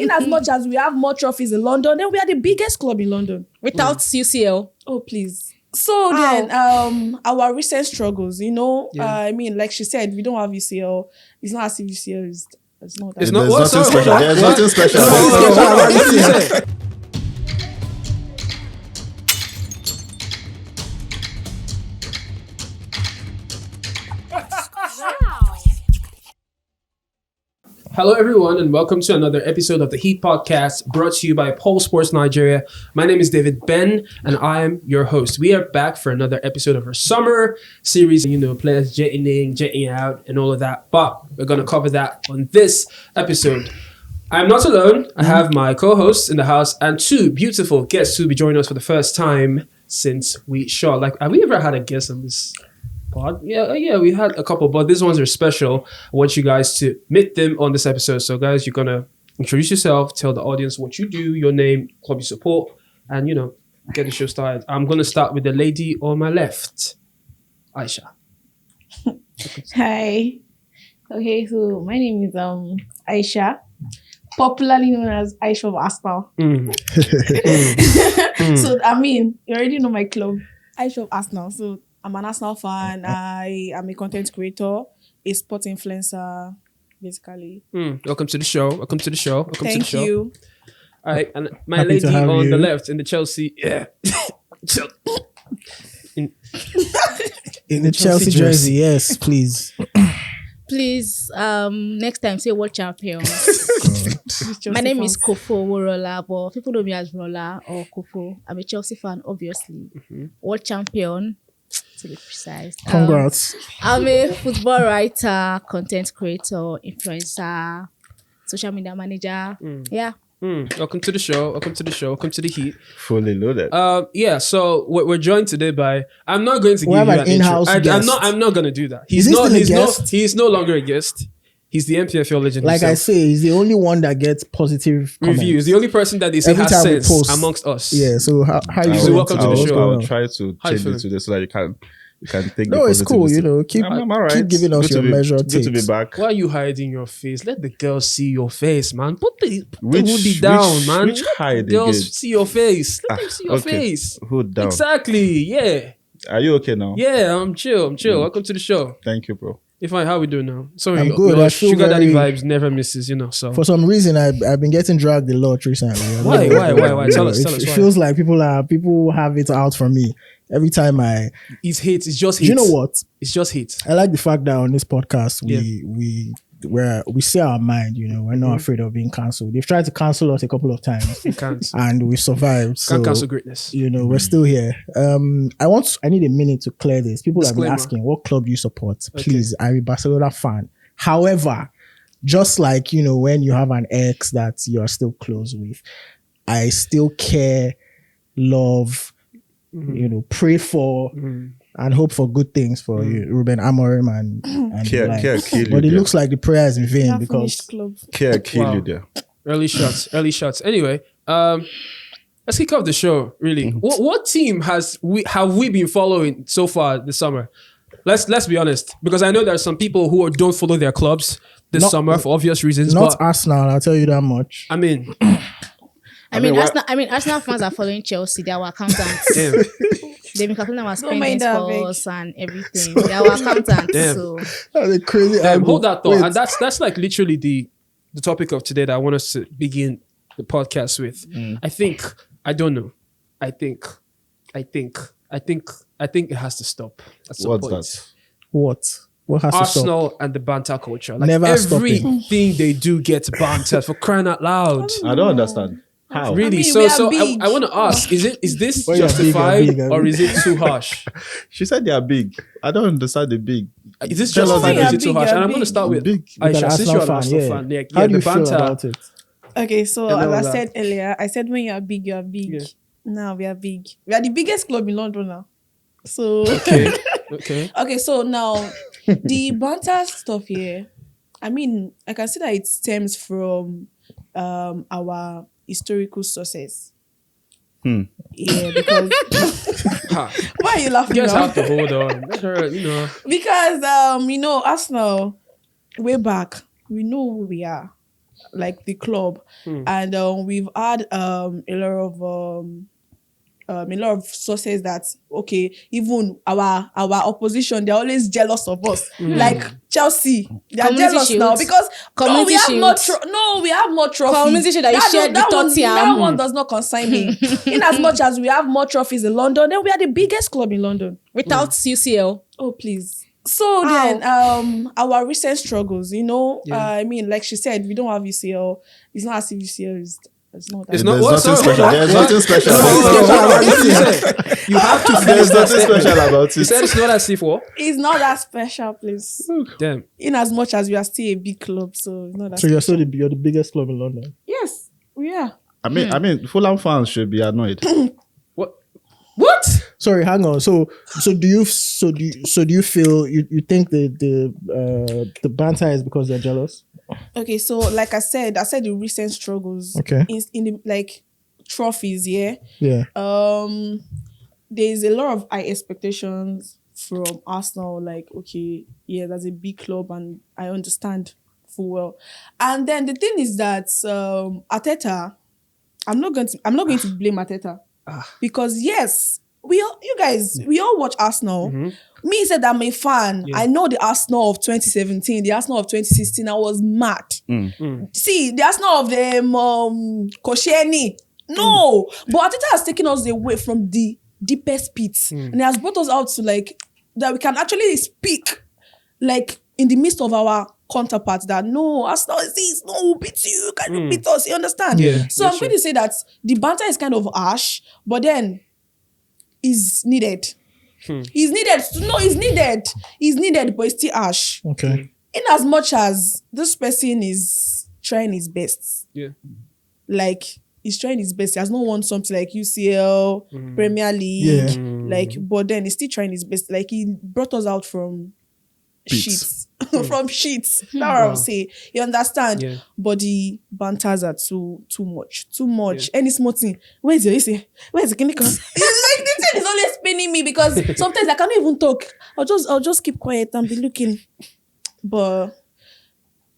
in as much as we have more trophies in London, then we are the biggest club in London. Without UCL. Oh, please. So then, our recent struggles, I mean, like she said, we don't have UCL. It's not as if UCL is... It's not There's nothing special. There's nothing special. What did you say? Hello, everyone, and welcome to another episode of the Heat Podcast, brought to you by Pole Sports Nigeria. My name is David Ben, and I am your host. We are back for another episode of our summer series, players jetting in, jetting out, and all of that. But we're going to cover that on this episode. I'm not alone. I have my co-hosts in the house and two beautiful guests who will be joining us for the first time since we shot. Have we ever had a guest on this pod? Yeah, we had a couple, but these ones are special. I want you guys to meet them on this episode. So, guys, you're going to introduce yourself, tell the audience what you do, your name, club you support, and, get the show started. I'm going to start with the lady on my left, Aisha. Hi. Okay, so my name is Aisha, popularly known as Aisha of Arsenal. So, I mean, you already know my club, Aisha of Arsenal. So, I'm an Arsenal fan. I am a content creator, a sports influencer, basically. Welcome to the show. Thank you. All right, and my lady on the left in the Chelsea, in the Chelsea jersey, yes, please. Please, next time say world champions. My name is Kofo Worola, but people know me as Rola or Kofo. I'm a Chelsea fan, obviously. World champion, to be precise. Congrats. I'm a football writer, content creator, influencer, social media manager. Yeah. Welcome to the show. Welcome to the Heat. Fully loaded. So we're joined today by. I'm not going to give you an in-house intro. guest. I'm not going to do that. He's He's no longer a guest. He's the MPFL legend. Like himself. I say, he's the only one that gets positive reviews. comments. The only person that they say Every has time we sense post. amongst us. Yeah. So how you So doing? welcome to the show. I will try to How you change it today so that you can take. No, the it's cool. positivity. Keep I'm all right. keep giving us your measured Good to be takes. back. Why are you hiding your face? Let the girls see your face, man. Put the Which- hoodie down, which- man. which Let hide the girls again? see your face. Let them see your Okay. face. Hood down. Exactly. Yeah. Are you okay now? Yeah, I'm chill. Welcome to the show. Thank you, bro. If how we doing now? Sorry, I'm good. I feel Sugar Daddy very- vibes never misses, So For some reason, I've been getting dragged a lot recently. I don't Why? know. Why? Tell us It why. feels like people have it out for me every time it's hate. It's just hate. You know what? It's just hate. I like the fact that on this podcast we say our mind. We're not afraid of being cancelled. They've tried to cancel us a couple of times, You can't. and we survived. So Can't cancel greatness. we're still here. I need a minute to clear this. People have Disclaimer. been asking what club you support. Please, I'm a Barcelona fan. However, just like when you have an ex that you're still close with, I still care, love, pray for, and hope for good things for you, Ruben Amorim and Care, the like. kill you But it there. looks like the prayer is in vain Not because finished club. Care, kill Wow. you there. Early shots. Anyway, let's kick off the show. Really, what team have we been following so far this summer? Let's be honest, because I know there are some people who don't follow their clubs this Not- summer for obvious reasons. not But Arsenal, I'll tell you that much. I mean, Arsenal fans are following Chelsea. They are our accountants. damn, They've been calculating our mind spending that, big. scores and everything. They are our accountants. Damn. So That's a crazy angle. hold that thought. Wait, And that's like literally the topic of today that I want us to begin the podcast with. I don't know. I think it has to stop at some What's point. that? What has to stop? Arsenal and the banter culture. Like Never stopping. everything they do gets bantered for crying out loud. I don't understand. How? Really? I mean, so we are so big. I want to ask, is this When you're big, you're justified big, or is it too harsh? She said they are big. I don't understand the big. Is this Tell us justified or you're is it too big, harsh? you're And I'm going to big. start with Big. You're an Aisha, since you're an Arsenal Arsenal fan, fan. yeah. Yeah, How do the you feel banter. about it? Okay, so And all as I that. said earlier, I said when you are big, you are big. Yeah. Now we are big. We are the biggest club in London now. So Okay. okay, so now the banter stuff here, I mean, I can see that it stems from our historical sources. Yeah, because Ha. why are you laughing? You guys now? have to hold on. Let her, Because Arsenal, way back, we know who we are. like the club, and we've had a lot of sources that okay, even our opposition, they're always jealous of us. Like Chelsea, they're Community jealous now Shield. because Community we have more Shield. we have more trophies. Community Shield that you shared with Tottenham. That one does not concern me. In as much as we have more trophies in London, then we are the biggest club in London. Without UCL. Oh please. So then, our recent struggles, I mean, like she said, we don't have UCL. It's not as if UCL is. It's not. It's That not There's what? nothing Sorry, special. what? There's nothing special. What did you say? You have to finish There's that nothing statement. special about You it. said it's not as if what? It's not that special, please. Damn. In as much as we are still a big club, so it's not that. So you're the biggest club in London. Yes, we are. I mean, Fulham fans should be annoyed. What? Sorry, hang on. So do you feel you think the banter is because they're jealous? Okay, so like I said the recent struggles. Okay. In the like trophies, yeah. Yeah. There's a lot of high expectations from Arsenal. Like, okay, yeah, that's a big club, and I understand full well. And then the thing is that Arteta, I'm not going to blame Arteta because yes, we all watch Arsenal. Me said I'm a fan. I know the Arsenal of 2017, the Arsenal of 2016. I was mad. See, the Arsenal of the Koscielny. No, but Arteta has taken us away from the deepest pits, and he has brought us out to like that we can actually speak like in the midst of our counterparts that no, Arsenal is this, no, we'll beat you, can you beat us? You understand? Yeah, So I'm going to say that the banter is kind of harsh, but then is needed. He's needed. No, he's needed. He's needed, but it's still harsh. Okay. In as much as this person is trying his best. Yeah. Like, he's trying his best. He has not won something like UCL, Premier League. Yeah. Like, but then he's still trying his best. Like, he brought us out from sheets. From sheets. That's what I'm saying. You understand? Yeah. But the banters are too much. Too much. Any small thing. Where's the chemical? It's like the thing is always paining me because sometimes I can't even talk. I'll just keep quiet and be looking. But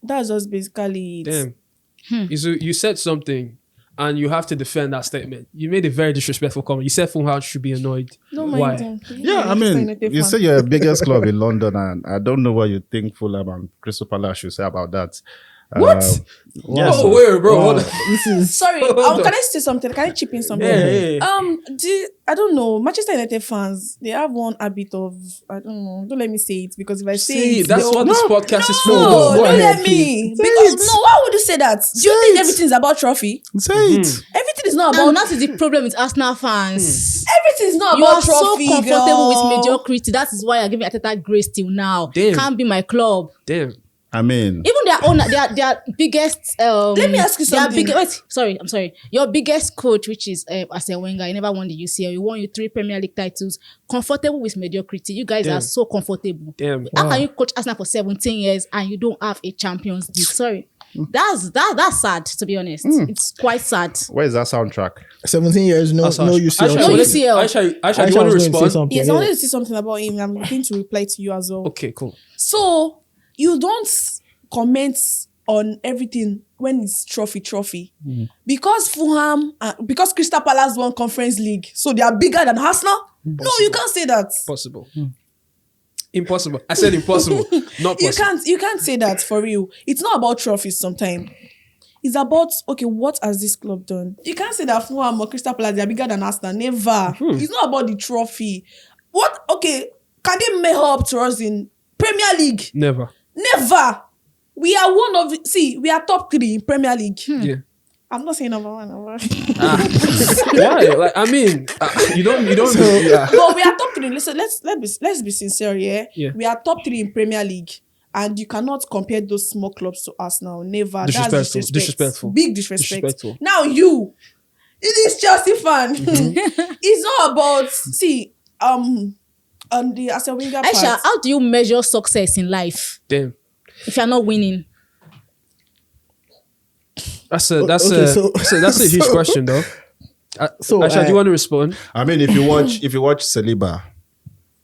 that's just basically it. Damn. You said something and you have to defend that statement. You made a very disrespectful comment. You said Fulham should be annoyed. Don't Why? mind them. Yeah, I mean, you say you're the biggest club in London, and I don't know what you think Fulham and Crystal Palace should say about that. What? Yes. Oh, wait, bro. Hold on. This is Sorry, Hold on. can I say something? Can I chip in something? Yeah. I don't know. Manchester United fans, they have one habit of, I don't know. Don't let me say it because if I say See, it, that's they'll- what this podcast is for. No, though. don't ahead, let me. please. Say Because it. no, why would you say that? Do you think everything is about trophy? Say it. Everything is not And about. that is the problem with Arsenal fans. Everything is not You about are so trophy. comfortable girl. with mediocrity. That is why I give Arteta grace till now. Damn. Can't be my club. Damn. I mean, Even their own, their biggest. Let me ask you something. I'm sorry. Your biggest coach, which is Arsene Wenger, he never won the UCL. He won you 3 Premier League titles. Comfortable with mediocrity. You guys Damn. are so comfortable. Damn. How can you coach Arsenal for 17 years and you don't have a Champions League? Sorry, that's sad. To be honest, it's quite sad. where is that soundtrack? 17 years, no Aisha, UCL. No Aisha, UCL. Aisha, do you Aisha want to was going to say respond? something, Yes, yeah. I wanted to say something about him. I'm going to reply to you as well. Okay, cool. So you don't comment on everything when it's trophy. Because Fulham, because Crystal Palace won Conference League, so they are bigger than Arsenal. No, you can't say that. Possible. Impossible. I said impossible. Not possible. You can't say that for real. It's not about trophies sometimes. It's about, okay, what has this club done? You can't say that Fulham or Crystal Palace, they are bigger than Arsenal. Never. It's not about the trophy. What, okay, can they measure up to us in Premier League? Never. Never. We are we are top 3 in Premier League. Yeah. I'm not saying number 1. Why? Like, I mean, you don't. Yeah. But we are top 3. Listen, let's be sincere, yeah? Yeah. We are top 3 in Premier League. And you cannot compare those small clubs to Arsenal. Never. Disrespectful. That's disrespect. Disrespectful. Big disrespect. Disrespectful. Now you, it is Chelsea fan. It's not about, on the Arsene Wenger Aisha, part. how do you measure success in life Damn. if you're not winning? That's Okay, a huge question though. So, Aisha, do you want to respond? I mean, if you watch Saliba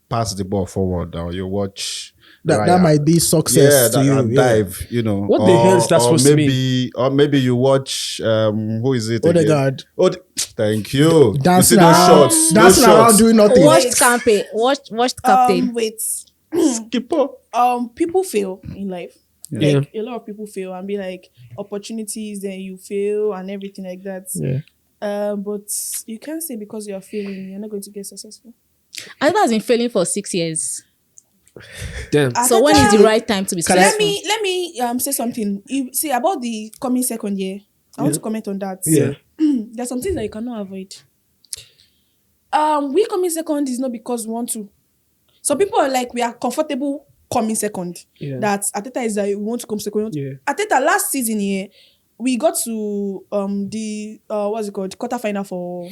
pass the ball forward, or you watch that might be success to you. dive, What the hell is that supposed to mean? Or maybe you watch who is it? Odegaard. Thank you. Dancing you see those around, shots. dancing around doing nothing. Watched campaign. Watched captain. Wait. Skipper. People fail in life. Yeah. Like a lot of people fail and be like opportunities, then you fail and everything like that. Yeah. But you can't say because you are failing, you're not going to get successful. Arteta has been failing for 6 years. Damn. So when is the right time to be successful? Let me say something. You see about the coming second year. I want to comment on that. Yeah. There's some things that you cannot avoid. We coming second is not because we want to. Some people are like, we are comfortable coming second. Yeah. That Arteta is that we want to come second. Yeah. Arteta last season here, we got to the what's it called, quarterfinal for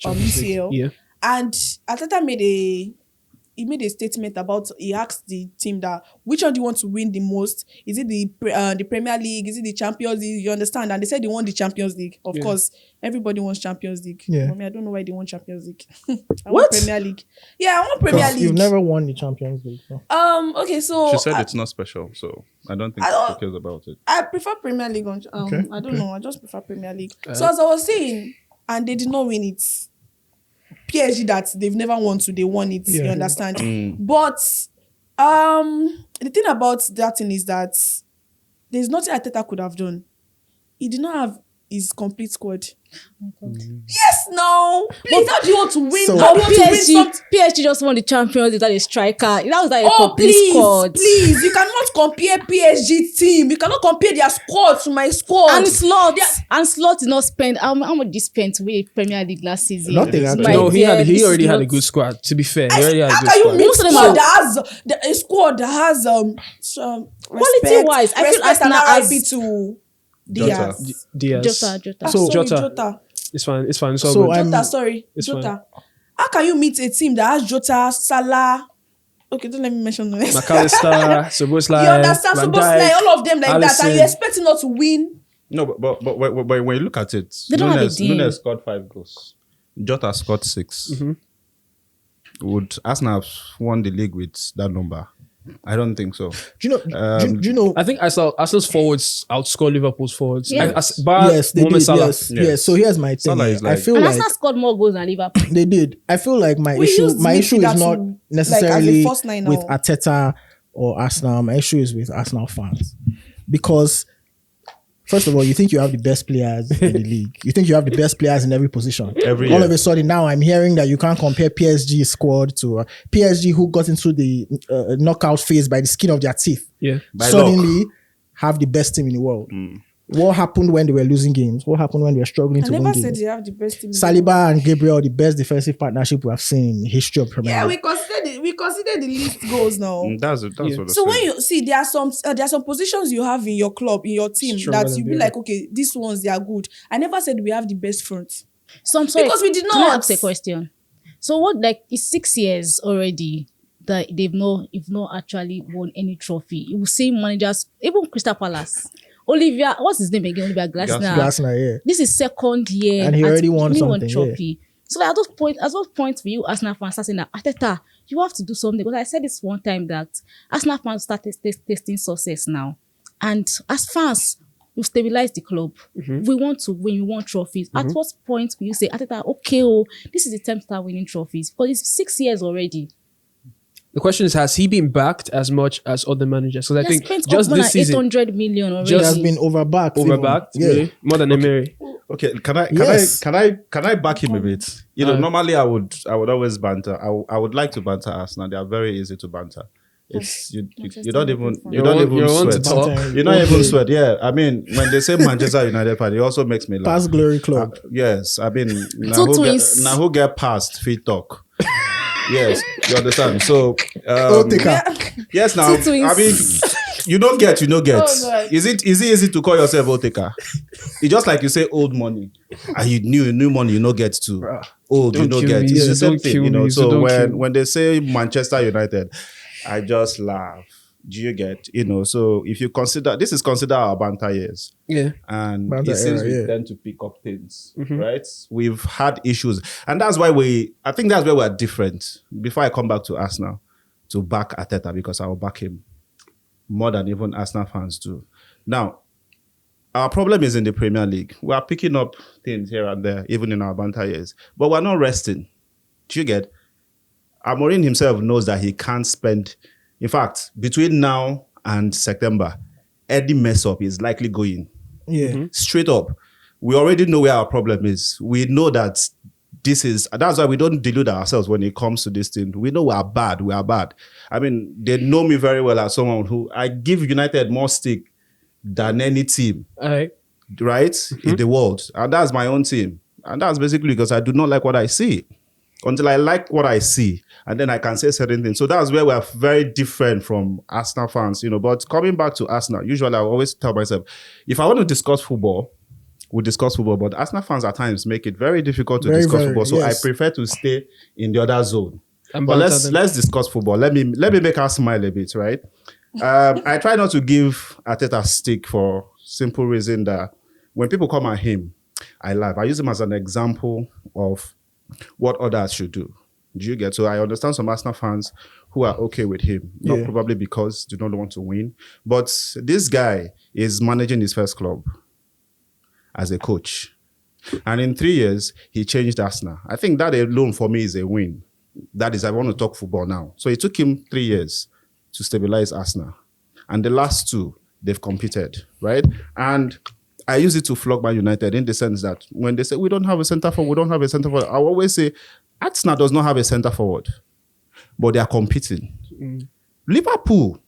UCL. Yeah. And Arteta made a statement about, he asked the team that which one do you want to win the most? Is it the Premier League? Is it the Champions League? You understand? And they said they want the Champions League. Of course, everybody wants Champions League. Yeah. I mean, I don't know why they want Champions League. I want Premier League. Yeah, I want Premier League. You've never won the Champions League. So. Okay, so She said it's not special, so I don't think she cares about it. I prefer Premier League. Okay. I don't know. I just prefer Premier League. So as I was saying, and they did not win it. PSG that they've never won to, they won it. Yeah. You understand? But the thing about that thing is that there's nothing Arteta could have done. He did not have his complete squad. Yes, no. Please, how do you want to win? So- How do you want to win something? PSG just won the Champions League without a striker. That was like a Oh, complete squad. please, you cannot compare PSG team. You cannot compare their squad to my squad. And Slot did not spend how much did he spend to win the Premier League last season? Nothing, actually. My No, he dear, this already is had a not- good squad. To be fair, he already had a How good can you squad. mix Most of them squad are- that has a squad that has some Quality-wise, I feel respect and Arsenal has- RIP to Jota. Diaz. Diaz. Jota. So- Sorry, Jota. Jota. It's fine. It's fine. It's all So good. I'm- Jota, sorry. It's Jota. How can you meet a team that has Jota, Salah? Okay, don't let me mention the next. McAllister, Szoboszlai, You understand? Van Szoboszlai, Dijk, all of them like that, and Alisson. you're expecting not to win. No, but when you look at it, They don't have a team. Nunes scored 5 goals. Jota scored 6. Would Arsenal have won the league with that number? I don't think so. Do you know? Do you know? I think Arsenal's forwards outscored Liverpool's forwards. Yeah. Yes, they did. Salah. Yes. So here's my thing. Salah here. is I like- feel And like Arsenal scored more goals than Liverpool. they did. I feel like my We issue used is midfielder not to, like, necessarily as a first line with now. Arteta or Arsenal. My issue is with Arsenal fans because first of all, you think you have the best players in the league. You think you have the best players in every position. Every All year. of a sudden, now I'm hearing that you can't compare PSG squad to PSG who got into the knockout phase by the skin of their teeth. Yeah. By Suddenly have the best team in the world. What happened when they were losing games? What happened when they were struggling I to never win said games? they have the best team. in the world. Saliba and Gabriel, the best defensive partnership we have seen in the history of Premier Yeah, League. we consider the least goals now. That's what I'm So when saying. you see there are some positions you have in your club, in your team, Stronger that you than be the like, okay, these ones they are good. I never said we have the best front. So I'm sorry. Because we did Can I not. ask a question? So what, like, it's 6 years already that they've not actually won any trophy. You will see managers, even Crystal Palace. Olivia, what's his name again? Olivia Glasner. Glasner, yeah. This is second year. And he already won something, trophy. So like, at those points for you, Arsenal fans are saying that Arteta, you have to do something. Because I said this one time that Arsenal fans start tasting success now. And as fans, we stabilize the club. We want to win, we want trophies. At what point will you say, Arteta, okay, this is the time to start winning trophies? Because it's 6 years already. The question is, has he been backed as much as other managers? Because I He has think spent just more this than season, 800 million already. He has been overbacked. even. overbacked, Yeah. really? More than Emery. Okay, can Yes. I back him a bit? You know, normally I would always banter. I would like to banter Arsenal. They are very easy to banter. It's you don't even You're one to sweat. talk. You don't even sweat. Yeah, I mean, when they say Manchester United fan, it also makes me laugh. Past glory club. Yes, I mean, twins. now who get past fit talk. Yes, you understand. So, Otika. yes, now Two twins. I mean, you don't get. Oh, God. Is it easy to call yourself Oteka? It's just like you say old money, and you new money you no get to. Old you Don't no kill get. me, It's yeah, the same don't thing, kill you know. me, so So don't kill me. when they say Manchester United, I just laugh. Do you get? You know. So if you consider this is consider our banter years. Yeah. And Banter it seems era, we yeah. tend to pick up things, right? We've had issues, and that's why I think that's where we're different. Before I come back to Arsenal, to back Arteta, because I will back him more than even Arsenal fans do. Now, our problem is in the Premier League. We are picking up things here and there, even in our banter years, but we're not resting. Do you get? Amorim himself knows that he can't spend. In fact, between now and September, any mess up is likely going. Yeah. Straight up. We already know where our problem is. We know that that's why we don't delude ourselves when it comes to this thing. We know we are bad. We are bad. I mean, they know me very well as someone who I give United more stick than any team, All right, in the world. And that's my own team. And that's basically because I do not like what I see. Until I like what I see, and then I can say certain things. So that's where we're very different from Arsenal fans, But coming back to Arsenal, usually I always tell myself, if I want to discuss football, we'll discuss football. But Arsenal fans at times make it very difficult to discuss football. So yes. I prefer to stay in the other zone. And But let's discuss football. Let me make her smile a bit, right? I try not to give Arteta stick for simple reason that when people come at him, I laugh. I use him as an example of what others should do. Do you get? So I understand some Arsenal fans who are okay with him, not probably because they don't want to win, but this guy is managing his first club as a coach. And in 3 years, he changed Arsenal. I think that alone for me is a win. That is, I want to talk football now. So it took him 3 years to stabilize Arsenal. And the last two, they've competed, right? And I use it to flog Man United in the sense that when they say, we don't have a centre forward, I always say, Arsenal does not have a centre forward, but they are competing. Liverpool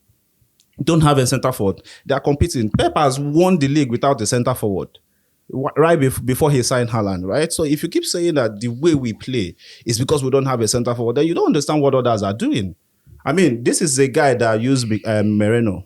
don't have a centre forward. They are competing. Pep has won the league without a centre forward right before he signed Haaland, right? So if you keep saying that the way we play is because we don't have a centre forward, then you don't understand what others are doing. I mean, this is a guy that used Moreno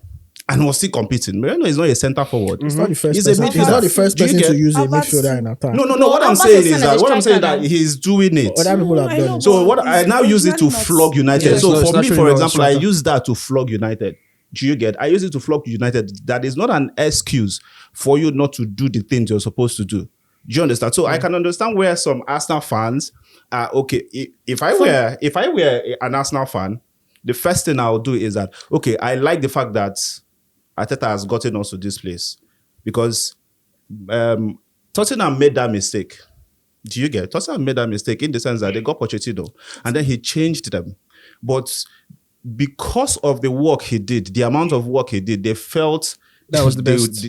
and was still competing. Moreno is not a centre forward. He's not the first He's person. a He's not the first Do you person to get- use a Havertz- midfielder in attack. No. No, What I'm Havertz saying is is not a that striker now. he's doing it. Other people have I done know, it. So but what I it's now use it to originally not- flog United. Yeah, so it's for not me, true, for no, example, I striker. use that to flog United. Do you get? I use it to flog United. That is not an excuse for you not to do the things you're supposed to do. Do you understand? So I can understand where some Arsenal fans are okay. If I were an Arsenal fan, the first thing I'll do is that I like the fact that Arteta has gotten us to this place because Tottenham made that mistake. Do you get? Tottenham made that mistake in the sense that they got Pochettino and then he changed them. But because of the work he did, the amount of work he did, they felt That was the best.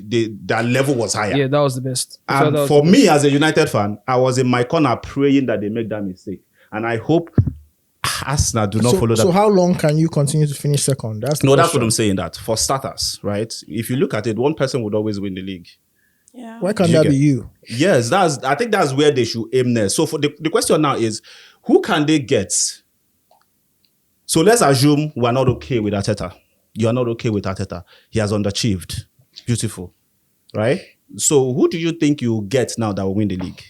That level was higher. Yeah, that was the best. I felt And that was for the me best. as a United fan, I was in my corner praying that they make that mistake. And I hope Arsenal do not follow that. So how long can you continue to finish second? That's the No, that's what question. I'm saying. That for starters, right? If you look at it, one person would always win the league. Yeah. Why can't Do you that be get- you? Yes, I think that's where they should aim next. So for the question now is, who can they get? So let's assume we're not okay with Arteta. You are not okay with Arteta. He has underachieved. Beautiful. Right? So who do you think you'll get now that will win the league?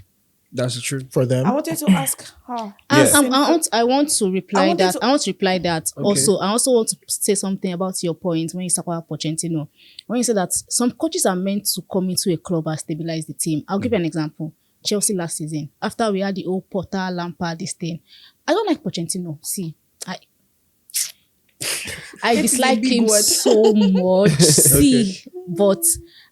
That's the truth. For them? I wanted to ask her. Yeah. I want to reply wanted that. to- I want to reply that. Okay. Also, I also want to say something about your point when you talk about Pochettino. When you say that some coaches are meant to come into a club and stabilize the team. I'll give you an example. Chelsea last season, after we had the old Potter, Lampard, this thing. I don't like Pochettino. See, I It is a dislike big him word. so much. See, but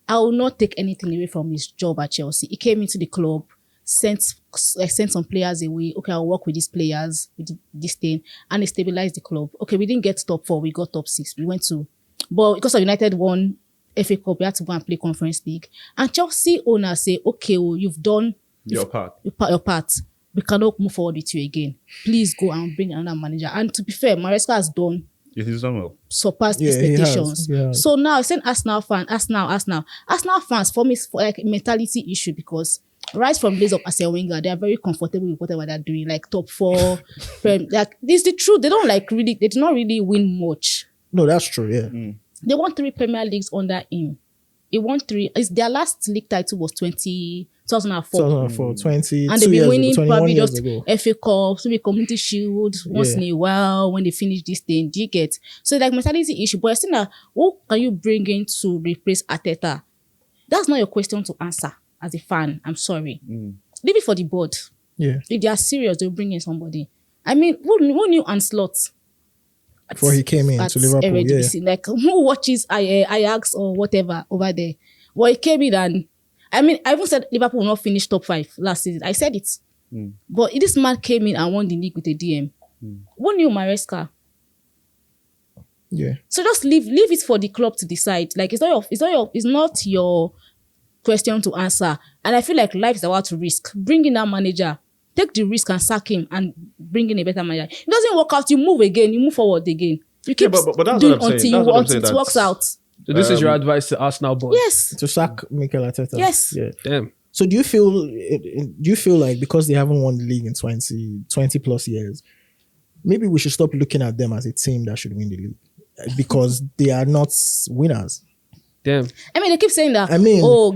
I will not take anything away from his job at Chelsea. He came into the club, sent some players away. Okay, I'll work with these players, with this thing, and he stabilized the club. Okay, we didn't get top 4, we got top 6. We went to, but because of United won FA Cup, we had to go and play Conference League. And Chelsea owners say, okay, well, you've done Your part. your part. We cannot move forward with you again. Please go and bring another manager. And to be fair, Maresca has done He's done well. surpassed Yeah, he has, expectations. he has. So now, saying Arsenal fans for me is for like a mentality issue because right from days of Arsene Wenger, they are very comfortable with whatever they're doing, like top 4. Like this is the truth. They don't they did not really win much. No, that's true. Yeah. They won 3 Premier Leagues under him. He won 3. Their last league title was 2004. 2004, 20, And 2 they've been years winning ago, 21 probably years just ago. FA Cups, maybe Community Shield once Yeah. in a while when they finish this thing. Do you get? So like mentality issue. But I think that who can you bring in to replace Arteta? That's not your question to answer as a fan. I'm sorry. Leave it for the board. Yeah. If they are serious, they'll bring in somebody. I mean, who knew Anslot? Before he came in at to Liverpool, Eredivisie. Like who watches Ajax or whatever over there? But he came in and I even said Liverpool will not finish top 5 last season. I said it. But this man came in and won the league with a DM. Won you Maresca. Yeah. So just leave it for the club to decide. Like it's not your question to answer. And I feel like life is about to risk. Bring in that manager, take the risk and sack him and bring in a better manager. It doesn't work out, you move again, you move forward again. You keep but that's doing what I'm saying. until it works out. So this is your advice to Arsenal boys? Yes. To sack Mikel Arteta. Yes. Yeah. Damn. So do you feel like because they haven't won the league in 20 plus years, maybe we should stop looking at them as a team that should win the league? Because they are not winners. Damn. I mean, they keep saying that,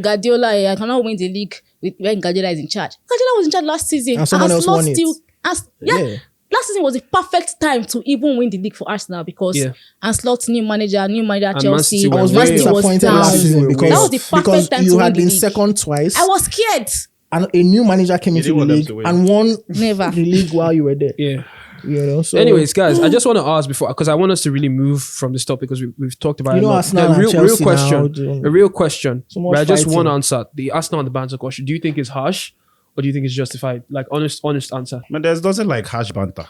Guardiola, I cannot win the league when Guardiola is in charge. Guardiola was in charge last season. And someone else won it. Last season was the perfect time to even win the league for Arsenal because Ancelot's new manager at Chelsea. City I was were very way disappointed down. last season That was the perfect time you to had win the been league. second twice. I was scared. And a new manager came into the didn't want them league to win. and won Never. the league while you were there. Yeah. You know. So Anyways, guys, I just want to ask before, because I want us to really move from this topic because we've talked about You it. know a lot. Arsenal The and real Chelsea question, now, a real question. So much Where I just fighting. want to answer the Arsenal and the banter question. Do you think it's harsh or do you think it's justified? Like honest answer. Man, there's nothing like harsh banter.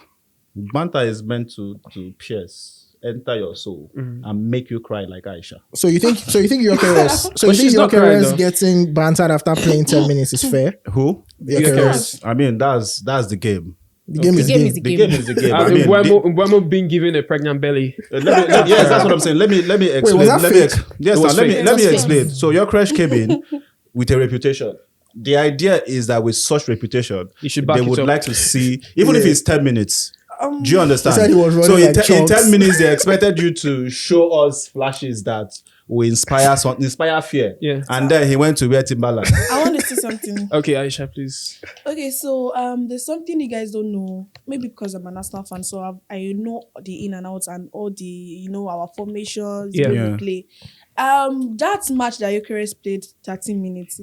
Banter is meant to pierce, enter your soul, and make you cry like Aisha. So you think Gyökeres But she's not crying, though. getting bantered after playing 10 minutes is fair? Who? Gyökeres. I mean, that's the game. The game is The game game. is the The game. game is the game. I As mean, in Mbeumo being given a pregnant belly. yes, that's what I'm saying. Let me explain. was that let me fake? yes, It was now, let me fake. let me It was explain. So your crash came in with a reputation. The idea is that with such reputation, You should back they it would up. like to see, even if it's 10 minutes. Do you understand? He said he was running So in, like in 10 chunks. minutes, they expected you to show us flashes that will inspire fear. Yeah. And then he went to wear Timberland. I want to say something. Okay, Aisha, please. Okay, so there's something you guys don't know. Maybe because I'm an Arsenal fan, so I know the in and outs and all the our formations, Yeah. the way Yeah. we play. That match that Gyökeres played 13 minutes.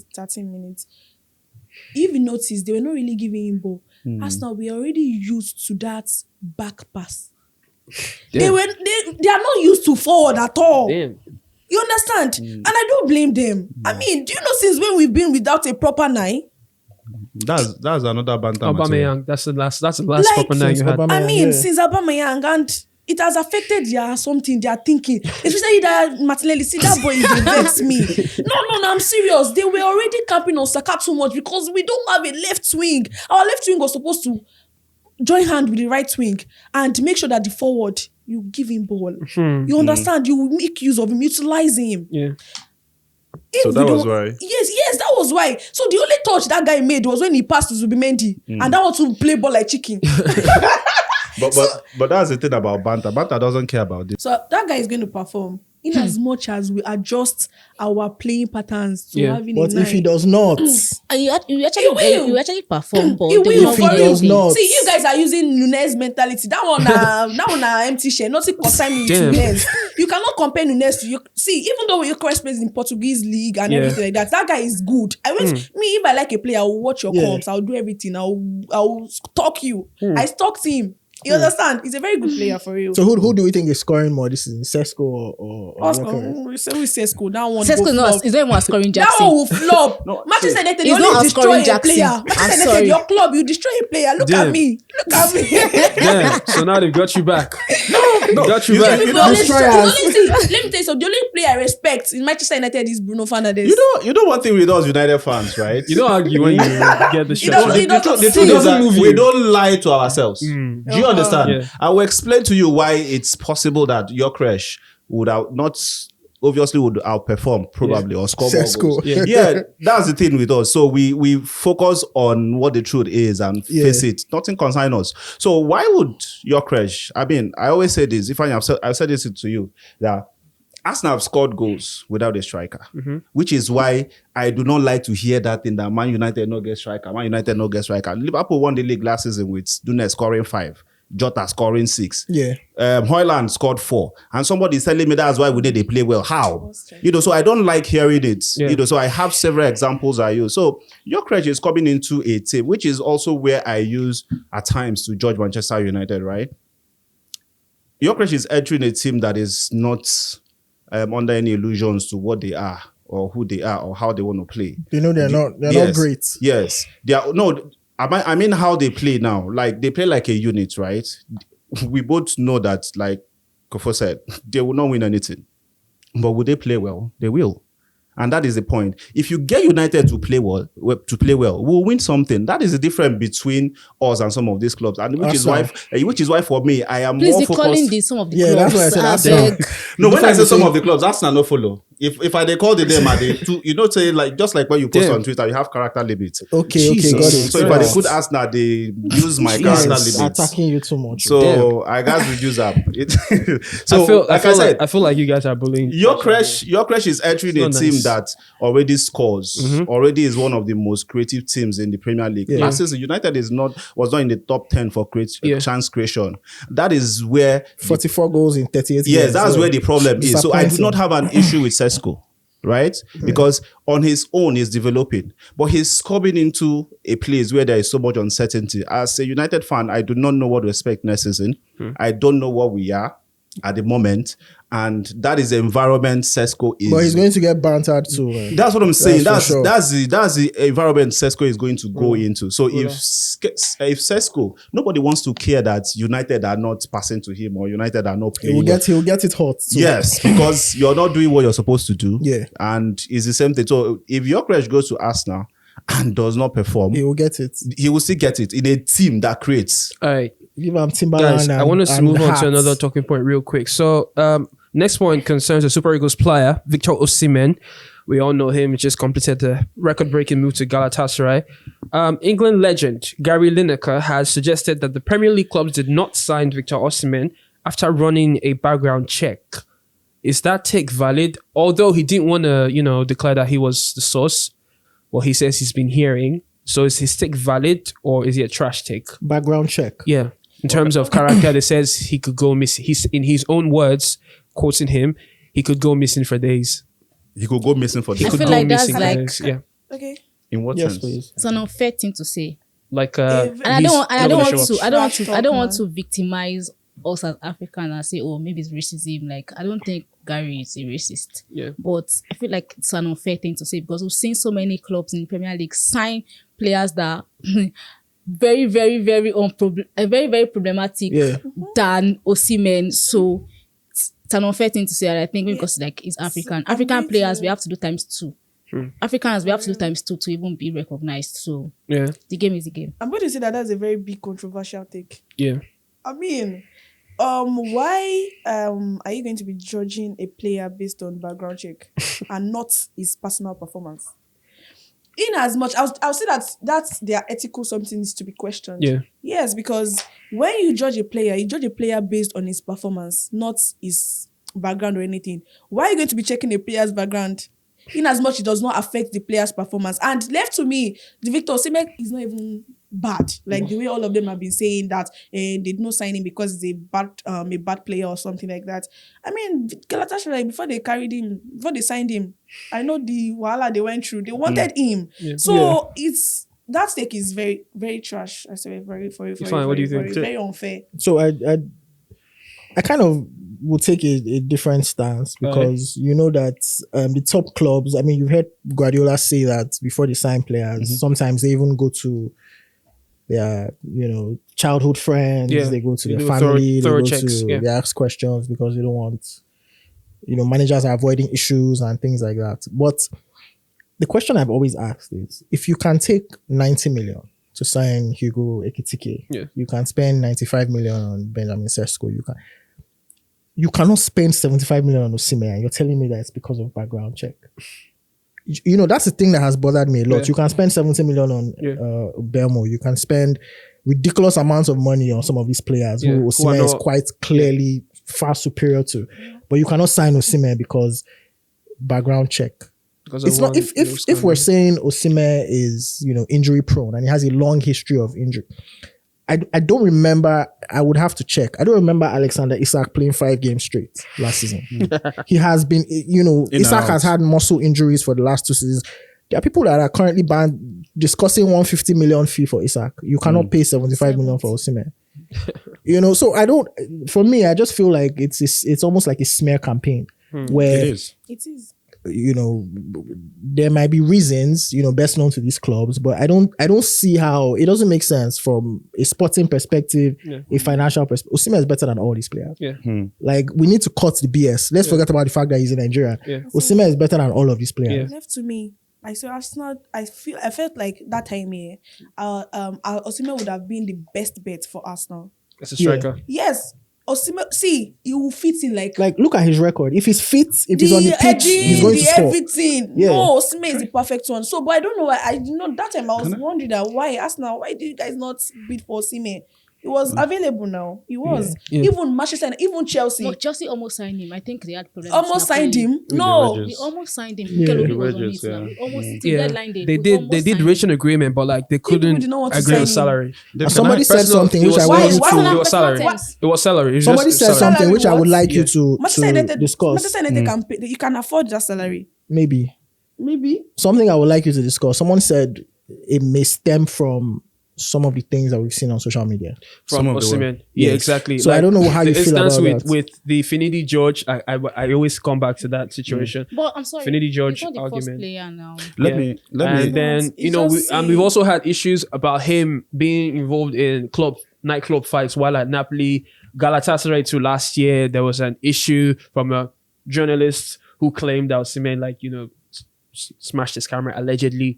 If you notice, they were not really giving him ball. Arsenal, we are already used to that back pass. They are not used to forward at all. Damn. You understand? And I don't blame them. I mean, do you know since when we've been without a proper 9? That's another banter material. Aubameyang, that's the last Like, proper nine you had. Aubameyang, I mean, yeah. since Aubameyang, and it has affected their thinking. Especially that Martinelli. See, that boy is vex me. No, I'm serious. They were already camping on Saka too much because we don't have a left wing. Our left wing was supposed to join hand with the right wing and make sure that the forward, you give him ball. You understand? You make use of him, utilize him. Yeah. If So we that was don't- why. Yes, that was why. So the only touch that guy made was when he passed to Zubimendi, and that was to play ball like chicken. But that's the thing about banter. Banter doesn't care about this. So that guy is going to perform in as much as we adjust our playing patterns to Yeah. having But a if he nine. does not, And you will. actually perform, but He will. If he for does real. not- See, you guys are using Nunes mentality. That one empty share. Nothing concerning Damn. Nunes. You cannot compare Nunes to you. See, even though Gyökeres plays in Portuguese league and Yeah. everything like that, that guy is good. If I like a player, I will watch your Yeah. comps. I'll do everything. I'll stalk you. I stalked him. You understand? He's a very good player for real. so who do we think is scoring more this season? Sesko or Oscar, Gyökeres? we say Sesko. That one. Sesko will is not flop. even scoring That Jackson. one will flop. Manchester United, He's you not only destroy outscoring a Jackson. player. I'm Manchester sorry. United, your club, you destroy a player. Look Damn. at me. Look at me. Damn. So now they've got you back. They got you back. The know, only- destroy the us. only thing- let me tell you, so the only player I respect in Manchester United is Bruno Fernandes. You know one thing with us United fans, right? You don't argue when you get the He shot. doesn't- right? he doesn't- The see, truth it is that doesn't move we you. don't lie to ourselves. Do you understand? Yeah. I will explain to you why it's possible that your crash would obviously would outperform probably or score more Sesko. goals. Yeah. That's the thing with us. So we focus on what the truth is and face it. Nothing concerns us. So why would your crash? I mean, I always say this. If I've said this to you that Arsenal have scored goals without a striker, which is why I do not like to hear that thing that Man United no get striker. Man United no get striker. Liverpool won the league last season with Nunes scoring 5. Jota scoring 6. Yeah. Hoyland scored 4. And somebody is telling me that's why we need to play well. How? So I don't like hearing it. Yeah. So I have several examples I use. So your credit is coming into a team, which is also where I use at times to judge Manchester United, right? Gyökeres is entering a team that is not under any illusions to what they are or who they are or how they want to play. You know, they're not great. Yes, they are. No, I mean how they play now. Like they play like a unit, right? We both know that, like Kofo said, they will not win anything. But will they play well? They will. And that is the point. If you get United to play well, we'll win something. That is the difference between us and some of these clubs, and which is why for me, I am Please more be focused. calling this some of the Yeah, clubs. that's what I said. I beg. No, when I say some of the clubs, Arsenal no follow. If I they call the name, say like just like when you post on Twitter, you have character limits. Okay, got it. So if I they put Arsenal, they use my character limits. Attacking you too much. So I got reduce up. So I feel like you guys are bullying. Gyökeres is entering a team that already scores. Already is one of the most creative teams in the Premier League. Yeah. Last season, United was not in the top 10 for chance creation. That is where 44 goals in 38 games. yes, that's where the problem is. So I do Disappointing. not have an issue with Sesko, right? Because on his own, he's developing. But he's coming into a place where there is so much uncertainty. As a United fan, I do not know what to expect next season. I don't know what we are at the moment. And that is the environment Sesko is. But he's going to get bantered too. Man. That's what I'm saying. That's for That's sure. the environment Sesko is going to go into. So if Sesko, nobody wants to care that United are not passing to him or United are not playing. He'll get it hot. Too. Yes, because you're not doing what you're supposed to do. Yeah. And it's the same thing. So if Gyökeres goes to Arsenal and does not perform, He will get it. he will still get it in a team that creates. All right, Give him Timberland. guys, I want us to move on to another talking point real quick. So, next point concerns the Super Eagles player, Victor Osimhen. We all know him. He just completed the record-breaking move to Galatasaray. England legend Gary Lineker has suggested that the Premier League clubs did not sign Victor Osimhen after running a background check. Is that take valid? Although he didn't want to, declare that he was the source, what he says he's been hearing. So is his take valid or is it a trash take? Background check. Yeah. In terms of character, they says he could go missing. He's in his own words, quoting him, he could go missing for days. He could go missing for He days. could feel go like that's missing for like- days. Yeah. Okay. In what Yes, sense? please. It's an unfair thing to say. Like And And I don't want Trash to talk, I don't want man. to victimize us as African and say, oh, maybe it's racism. Like I don't think Gary is a racist. Yeah. But I feel like it's an unfair thing to say because we've seen so many clubs in the Premier League sign players that very, very, very very, very problematic Yeah. than Osimhen. So it's an unfair thing to say. And I think because like it's African. African going players to- we have to do times two. Africans we have to do times two to even be recognized. So yeah. the game is the game. I'm going to say that that's a very big controversial take. Yeah. I mean, why are you going to be judging a player based on background check and not his personal performance? In as much, I'll say that's their ethical something needs to be questioned. Yeah. Yes, because when you judge a player based on his performance, not his background or anything. Why are you going to be checking a player's background? In as much it does not affect the player's performance. And left to me, the Victor Osimhen is not even bad. Like the way all of them have been saying that they did not sign him because he's a bad player or something like that. I mean, Galatasaray, before they signed him, I know the wahala they went through. They wanted him. Yeah. So it's that stake is very, very trash. I say very, Fine, what do you think? very unfair. So I kind of will take a different stance because you know that the top clubs, I mean, you've heard Guardiola say that before they sign players, sometimes they even go to their, childhood friends, Yeah. they go to They their do family, thorough they go checks, to, yeah. they ask questions because they don't want, managers are avoiding issues and things like that. But the question I've always asked is, if you can take 90 million to sign Hugo Ekitike, Yeah. you can spend 95 million on Benjamin Sesko, you cannot spend 75 million on Osimhen and you're telling me that it's because of background check. That's the thing that has bothered me a lot. Yeah. You can spend 70 million on Belmo. You can spend ridiculous amounts of money on some of these players Yeah. who Who are Osimhen is not- quite clearly far superior to. But you cannot sign Osimhen because background check. Because of It's not one if we're saying Osimhen is injury prone and he has a long history of injury. I don't remember. I would have to check. I don't remember Alexander Isak playing 5 games straight last season. He has been, Isak out. has had muscle injuries for the last 2 seasons. There are people that are currently banned discussing 150 million fee for Isak. You cannot pay 75 million for Osimhen. You know, so I don't. For me, I just feel like it's almost like a smear campaign where It is. It is. you know there might be reasons best known to these clubs, but I don't see how it doesn't make sense from a sporting perspective, a financial perspective. Osimhen is better than all these players. Yeah. Like we need to cut the BS. Let's forget about the fact that he's in Nigeria. Yeah. Osimhen is better than all of these players. Left to me. I felt like that time here, Osimhen would have been the best bet for Arsenal. As a striker. Yes, Osimhen. See, he will fit in like Look at his record. If he's fit, if he's on the pitch, he's going to score. Everything. Yeah. No, Osimhen is the perfect one. So, but I don't know why. That time I was wondering that why Arsenal, why did you guys not bid for Osimhen? He was available now. He was. Yeah. Even Manchester, even Chelsea. No, Chelsea almost signed him. I think they had problems. Almost with signed Napoli. him. No. Wages. They almost signed him. Yeah. Mikel Obi The was on wages, it now. yeah. Almost till Yeah, deadline day. they We did almost reach signed an him. agreement, but like they couldn't did not want to agree on sign him. salary. Somebody said something it which was I Why- want you why to. would It was salary. What? It was salary. It was Somebody just said salary. something which I would What? like you Yeah. to Manchester United discuss. Manchester United can pay, you can afford that salary. Maybe Maybe. something I would like you to discuss. Someone said it may stem from some of the things that we've seen on social media. From Some of the Osimhen. Yeah, Yes. exactly. So I don't know how the you feel instance about with, that. with the Finidi George, I always come back to that situation. But I'm sorry. Finidi George he's not the first argument. player now. Let Yeah. me. And then It's just we've also had issues about him being involved in nightclub fights while at Napoli. Galatasaray too last year, there was an issue from a journalist who claimed that Osimhen smashed his camera allegedly.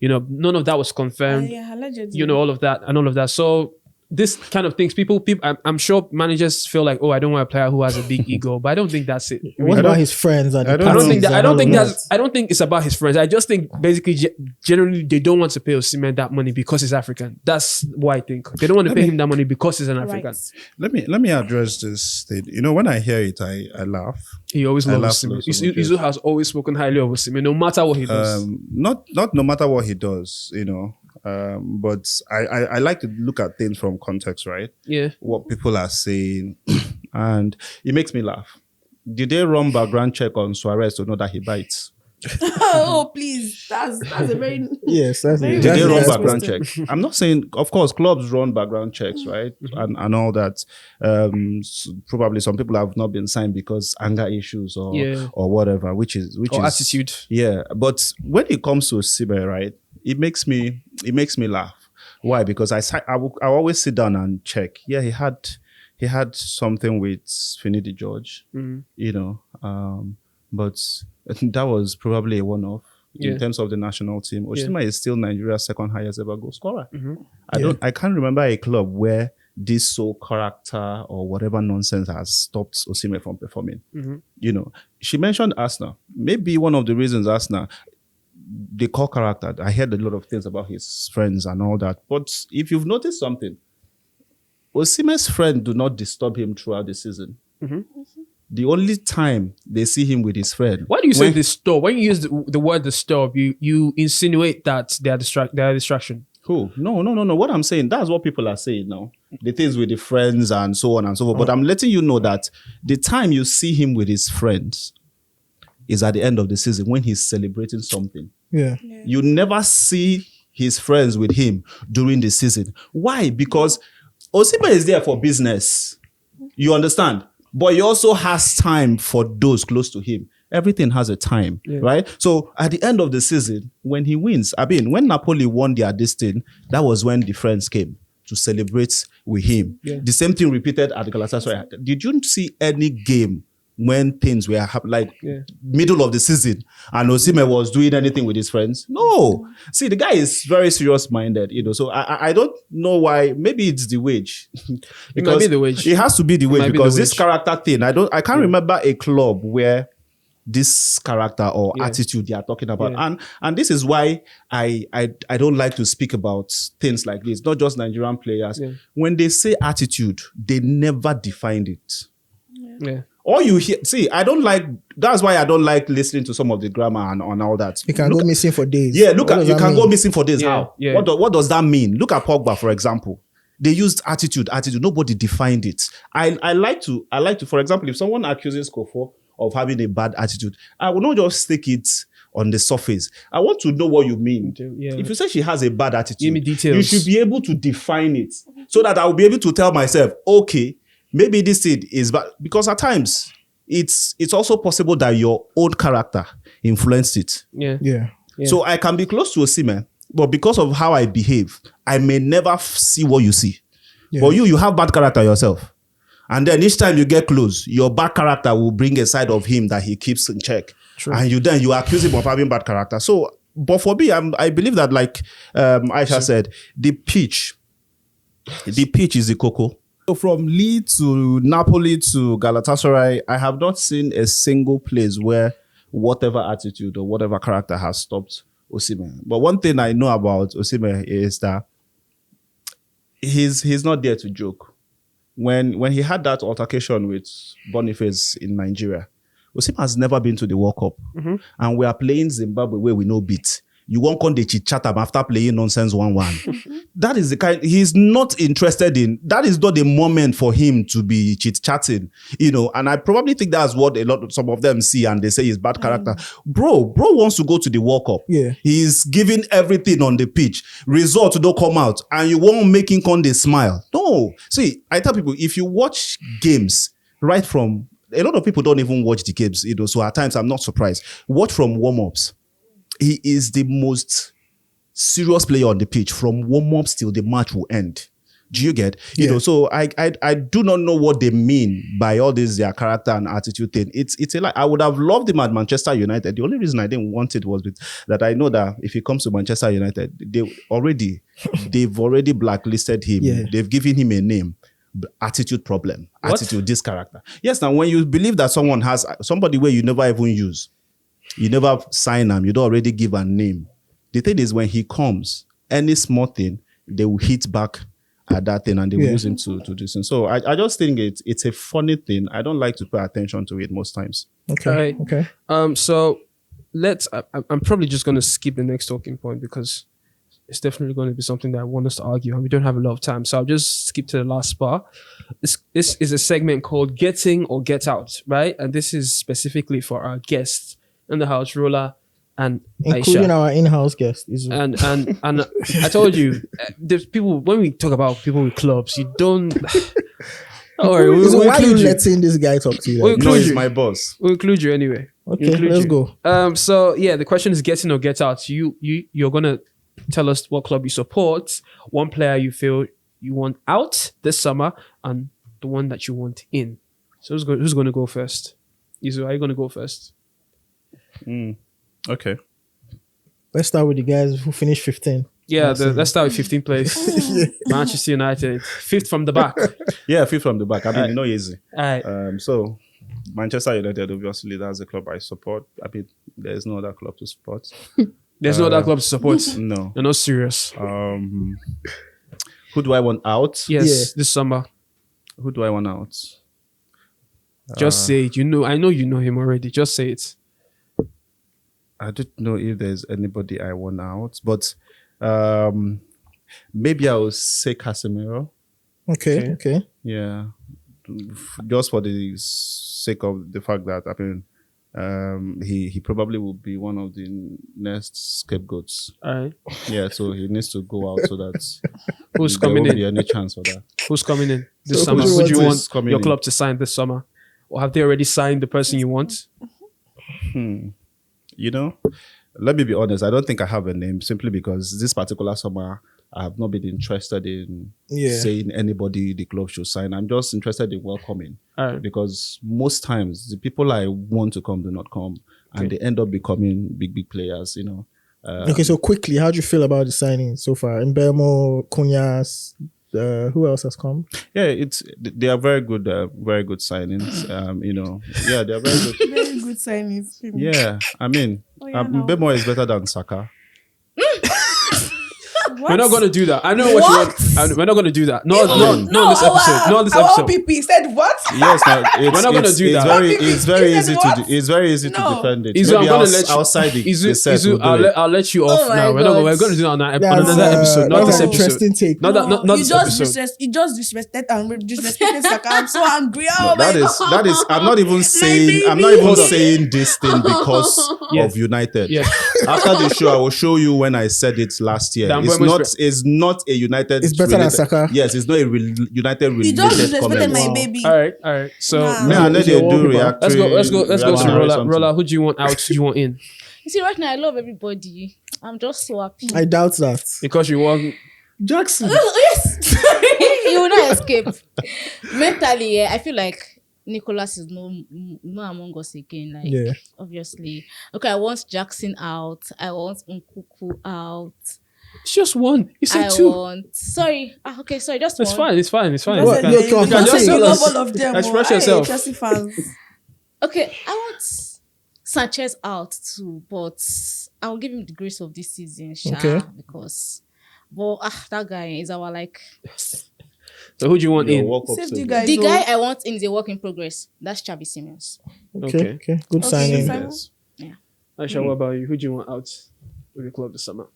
None of that was confirmed. Yeah, allegedly. All of that and all of that. So this kind of things, people, I'm sure managers feel like, oh, I don't want a player who has a big ego, but I don't think that's it. What about his friends? And the I don't I don't think parties that. and all of that? I don't think it's about his friends. I just think basically, generally, they don't want to pay Osimhen that money because he's African. That's what I think. They don't want to pay him that money because he's an African. Right. Let me address this thing. When I hear it, I laugh. He always I loves laugh Osimhen. lots of Izu has always spoken highly of Osimhen, no matter what he does. Not no matter what he does, but I like to look at things from context, right? Yeah. What people are saying, and it makes me laugh. Did they run background check on Suarez to know that he bites? Oh, please. That's a very Yes, that's Very it. Did That's they the run next background question. check? I'm not saying, of course, clubs run background checks, right? And all that. Probably some people have not been signed because anger issues or whatever, which is Attitude. Yeah, but when it comes to Osimhen, right, it makes me laugh. Why? Because I always sit down and check. Yeah, he had something with Finidi George, but that was probably a one-off. Yeah. In terms of the national team, Osimhen is still Nigeria's second highest ever goal scorer. Mm-hmm. I can't remember a club where this sole character or whatever nonsense has stopped Osimhen from performing. She mentioned Arsenal. Maybe one of the reasons Arsenal, they call character. I heard a lot of things about his friends and all that. But if you've noticed something, Osimhen's friends do not disturb him throughout the season. The only time they see him with his friend. Why do you say disturb? When you use the word disturb, you insinuate that they are distraction. Who? No. What I'm saying, that's what people are saying now. The things with the friends and so on and so forth. But I'm letting you know that the time you see him with his friends is at the end of the season when he's celebrating something. Yeah. You never see his friends with him during the season. Why? Because Osimhen is there for business. You understand? But he also has time for those close to him. Everything has a time, right? So at the end of the season, when he wins, when Napoli won their destiny, that was when the friends came to celebrate with him. Yeah. The same thing repeated at the Galatasaray. Did you see any game when things were middle of the season and Osimhen was doing anything with his friends? No. See, the guy is very serious minded, So I don't know why. Maybe it's the wage. It might be the wage. It has to be the might wage be because the this wage. character thing. I can't remember a club where this character or attitude they are talking about. And this is why I don't like to speak about things like this, not just Nigerian players. Yeah. When they say attitude, they never defined it. Yeah. All you hear, that's why I don't like listening to some of the grammar and all that. It can go missing for days. Yeah, What does you that can mean? go missing for days. Yeah, How? yeah. What does that mean? Look at Pogba, for example. They used attitude. Nobody defined it. I like to, for example, if someone accuses Kofo of having a bad attitude, I will not just take it on the surface. I want to know what you mean. Yeah. If you say she has a bad attitude, Give me details. you should be able to define it so that I will be able to tell myself, okay, maybe this thing is bad. Because at times, it's also possible that your own character influenced it. Yeah. Yeah. So I can be close to Osimhen, but because of how I behave, I may never see what you see. Yeah. But you have bad character yourself. And then each time you get close, your bad character will bring a side of him that he keeps in check. True. And you accuse him of having bad character. So, but for me, I believe that, like Aisha said, the pitch is the cocoa. So from Lille to Napoli to Galatasaray, I have not seen a single place where whatever attitude or whatever character has stopped Osimhen. But one thing I know about Osimhen is that he's not there to joke. When he had that altercation with Boniface in Nigeria, Osimhen has never been to the World Cup. And we are playing Zimbabwe where we know beat. You won't come the chit-chat after playing nonsense 1-1. That is the kind, he's not interested in, that is not the moment for him to be chit-chatting, and I probably think that's what some of them see and they say he's bad character. Bro wants to go to the World Cup. Yeah. He's giving everything on the pitch. Results don't come out and you won't make him come they smile. No. See, I tell people, if you watch games right from, a lot of people don't even watch the games, so at times I'm not surprised. Watch from warm-ups. He is the most serious player on the pitch from warm-ups till the match will end. Do you get? So I do not know what they mean by all this their character and attitude thing. It's a lie. I would have loved him at Manchester United. The only reason I didn't want it was that I know that if he comes to Manchester United, they've already blacklisted him. Yeah. They've given him a name. Attitude problem. Attitude, this character. Yes, now when you believe that someone has somebody where you never even use, you never sign him, you don't already give a name. The thing is, when he comes, any small thing, they will hit back at that thing and they will use him to do this. And so I just think it's a funny thing. I don't like to pay attention to it most times. Okay. Right. Okay. So I'm probably just going to skip the next talking point because it's definitely going to be something that I want us to argue and we don't have a lot of time. So I'll just skip to the last part. This is a segment called Getting or Get Out, right? And this is specifically for our guests in the house, Rola and Including Aisha. our in-house guest. And I told you, there's people, when we talk about people with clubs, you don't... All right, So we'll why are you include you. letting this guy talk to you? We'll Like No, include he's you. my boss. We'll include you anyway. Okay, Include let's you. go. So yeah, the question is getting or get out. You're gonna tell us what club you support, one player you feel you want out this summer, and the one that you want in. So who's gonna go first? Izu, are you gonna go first? Okay. Let's start with the guys who finished 15. Yeah, let's start with 15th place. Manchester United, 5th from the back. Yeah, fifth from the back. I mean, easy. All right. So Manchester United, obviously, that's the club I support. I mean, there's no other club to support. There's no other club to support. No. You're not serious. Who do I want out? Yes, this summer. Who do I want out? Just say it. I know you know him already. Just say it. I don't know if there's anybody I want out, but maybe I will say Casemiro. Okay. Yeah, just for the sake of the fact that he probably will be one of the next scapegoats. All right. Yeah, so he needs to go out so that Who's there coming won't be in? any chance for that. Who's coming in this So summer? who Who do you is want coming your in? club to sign this summer? Or have they already signed the person you want? Let me be honest. I don't think I have a name simply because this particular summer I have not been interested in saying anybody the club should sign. I'm just interested in welcoming. All right. Because most times the people I want to come do not come and they end up becoming big players, Okay, so quickly, how do you feel about the signing so far? Mbemo, Cunhas, who else has come? Yeah, they are very good signings. Yeah, they are very good. Very good signings. Yeah, I mean, Oh, yeah, no. Mbemo is better than Saka. What? We're not gonna do that. I know what you want. We're not gonna do that. No, in this episode. Not in this Our episode. PP said what? Yes, no, We're not gonna do that. It's very He easy said to what? do. It's very easy to No. defend it. Izu, I'm Maybe gonna let you. outside the set Izu, we'll do it. I'll let you off Oh my now. We're God. gonna do that on That's, another episode, not that's this an episode. interesting take. Not that. Not you this just episode. you just disrespected Saka. I'm so angry. Oh my That is. God. I'm not even saying. I'm not baby. even saying this thing because Yes. of United. Yes. After the show, I will show you when I said it last year. Damn, It's boy, not. much It's not a United. It's better than related- Saka. Yes, it's not a United You just related disrespected comment. my Wow. baby. All right. So Nah. Me and It's Lady your do wallpaper. react. let's go to reaction or Rolla. something. Rolla, who do you want out? Who do you want in? You see, right now I love everybody. I'm just so happy. I doubt that. Because you want. Jackson. Yes, you will not escape. Mentally, yeah, I feel like Nicholas is no among us again. Like, Yeah. obviously. Okay, I want Jackson out. I want Nkuku out. It's just one. You said I two. want. Sorry. Okay, sorry. Just It's one. fine. It's fine. It's fine. What? You No, said come on, you just said tell you love us. all of them. Express Hey, yourself. Chelsea fans. Okay, I want Sanchez out too, but I will give him the grace of this season, Okay. because. But that guy is our like So who do you want Your in? walk-up Save the statement. guys. the oh. guy I want in is a work in progress. That's Xabi Simons. Okay. Okay. Good Okay, signing. Simon. Yes. Aisha, what about you? Who do you want out of your club this summer?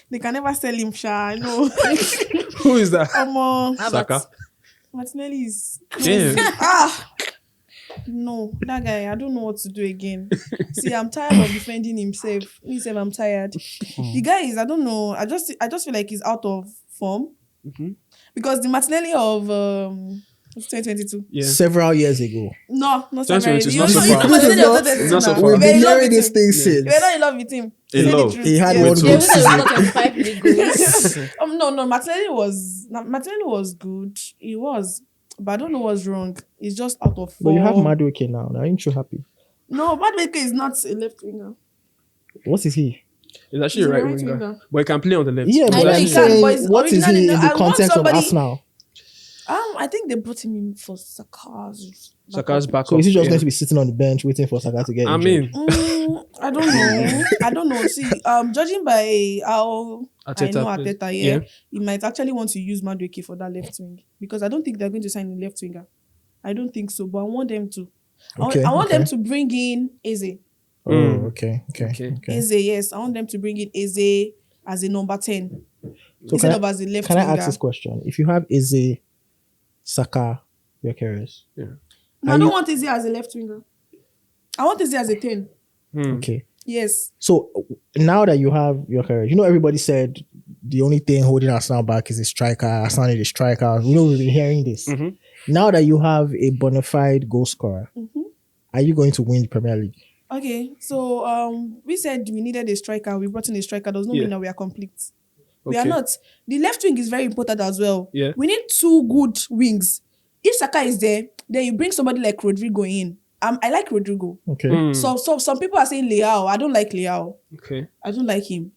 They can never sell him, Sha. I know. Who is that? Saka. Martinelli is Damn. No, that guy, I don't know what to do again. See, I'm tired of defending himself. I'm tired. The guy is, I don't know. I just feel like he's out of form. Because the Martinelli of 2022. Yeah. Several years ago. No, not so very. 2022 is You not know, so you far. know Martinelli of This 2022 is not so now. far. You We've were been in love hearing with this him. thing You since. were not in love with him. In Say the love. truth. He had Yes. one Yeah, good we season. got 25 goals. No, Martinelli was good. He was. But I don't know what's wrong. He's just out of form. But you have Madueke now. Now, ain't you happy? No, Madueke is not a left winger. What is he? He's actually He's a a right right winger. winger. But he can play on the left. Yeah, I but know I'm he can, saying, but he's what is he originally- in I the want context of somebody- Arsenal? I think they brought him in for Saka's. Saka's back So up. is he just yeah. going to be sitting on the bench waiting for Saka to get I injured? mean, I don't know. I don't know. See, judging by how I Arteta know plays. Arteta, Yeah. he might actually want to use Madueke for that left wing because I don't think they're going to sign a left winger. I don't think so, but I want them to. I want them to bring in Eze. Oh, okay. Eze, yes. I want them to bring in Eze as a number 10 So instead of as a left Can I winger. ask this question? If you have Eze, Saka, Gyökeres, No, I don't want Eze as a left winger. I want Eze as a 10. okay. Yes. So now that you have Gyökeres, everybody said the only thing holding Arsenal back is a striker. Arsenal need a striker. We've been hearing this. Now that you have a bona fide goal scorer, are you going to win the Premier League? Okay. So we said we needed a striker. We brought in a striker. Does not mean that we are complete. We are Okay. not. The left wing is very important as well. Yeah. We need two good wings. If Saka is there, then you bring somebody like Rodrigo in. I like Rodrigo. Okay. So some people are saying Leao. I don't like Leao. Okay. I don't like him.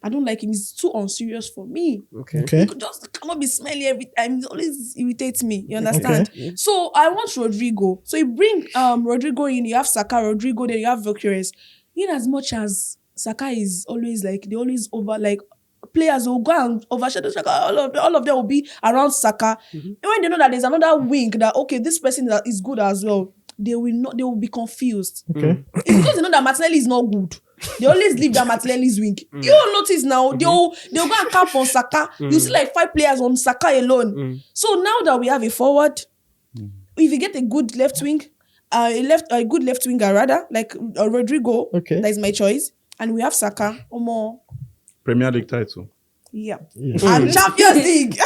He's too unserious for me. Okay. Okay. He just cannot be smelly every time. It always irritates me. You understand? So I want Rodrigo. So you bring Rodrigo in, you have Saka, Rodrigo, then you have Gyökeres. In as much as Saka is always like, they always over, like, players will go and overshadow Saka. All of them will be around Saka. And when they know that there's another wing that, okay, this person that is good as well, they will be confused. Okay. It's because they know that Martinelli is not good. They always leave that Martinelli's wing. You don't notice now. They'll go and camp on Saka. You see like 5 players on Saka alone. So now that we have a forward, if you get a good left wing, a good left winger rather, like Rodrigo, Okay. that is my choice, and we have Saka or more. Premier League title. Yeah. Yeah. And Champions League.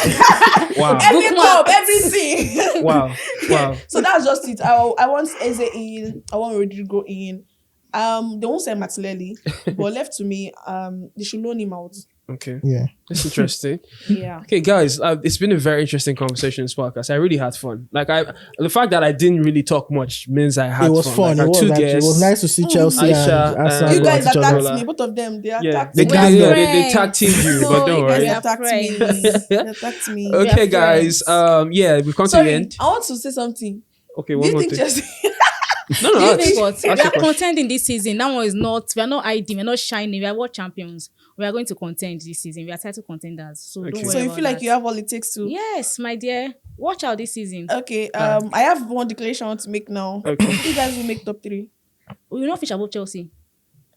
Wow. Every club, everything. Wow. Wow. So that's just it. I want Eze in. I want Rodrigo in. They won't say Martinelli, but left to me, they should loan him out. Okay. Yeah. That's interesting. Yeah. Okay, guys, it's been a very interesting conversation in this podcast. I really had fun. Like the fact that I didn't really talk much means I had It was fun. Like, it was two actually. It guests. was nice to see Chelsea Aisha, and Arsenal You go guys at each other. attacked me, both of them. They Yeah, attacked they, me. they, We're they tag teamed you, No, but don't you guys worry. attacked me. They attacked me. Okay, are guys. Yeah, we've come to the Sorry, end. I want to say something. Okay, Do one you more think thing. Chelsea? No, no, Do you ask. think what? Ask We your are question. contending this season. That one is not. We are not hiding. We are not shining. We are world champions. we are going to contend this season. We are title contenders. So don't Okay. worry So you about feel like that. you have all it takes to. Yes, my dear. Watch out this season. Okay. I have one declaration I want to make now. Okay. You guys will make top 3. We will not finish above Chelsea.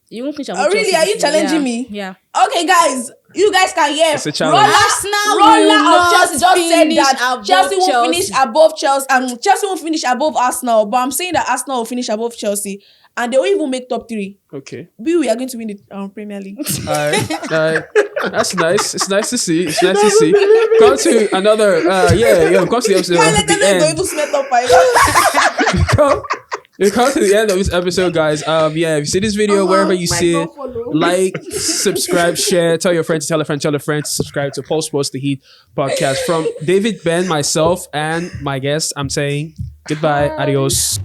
You won't finish above Oh, really? Chelsea. Are you this season. challenging Yeah. me? Yeah. Okay, guys, you guys can hear. It's a challenge. Arsenal Roller will of not Chelsea just said finish that above Chelsea won't Chelsea. finish above Chelsea. Chelsea won't finish above Arsenal, but I'm saying that Arsenal will finish above Chelsea, and they will even make top 3. Okay. We are going to win the Premier League. All right. That's nice. It's nice to see. Come to another. Come to the episode Can't of let them the go end. even smell top 5. We come to the end of this episode, guys. If you see this video, wherever you see it, like, subscribe, share, tell your friends, tell a friend, to subscribe to Pulse Sports The Heat podcast. From David, Ben, myself, and my guest, I'm saying goodbye, adios.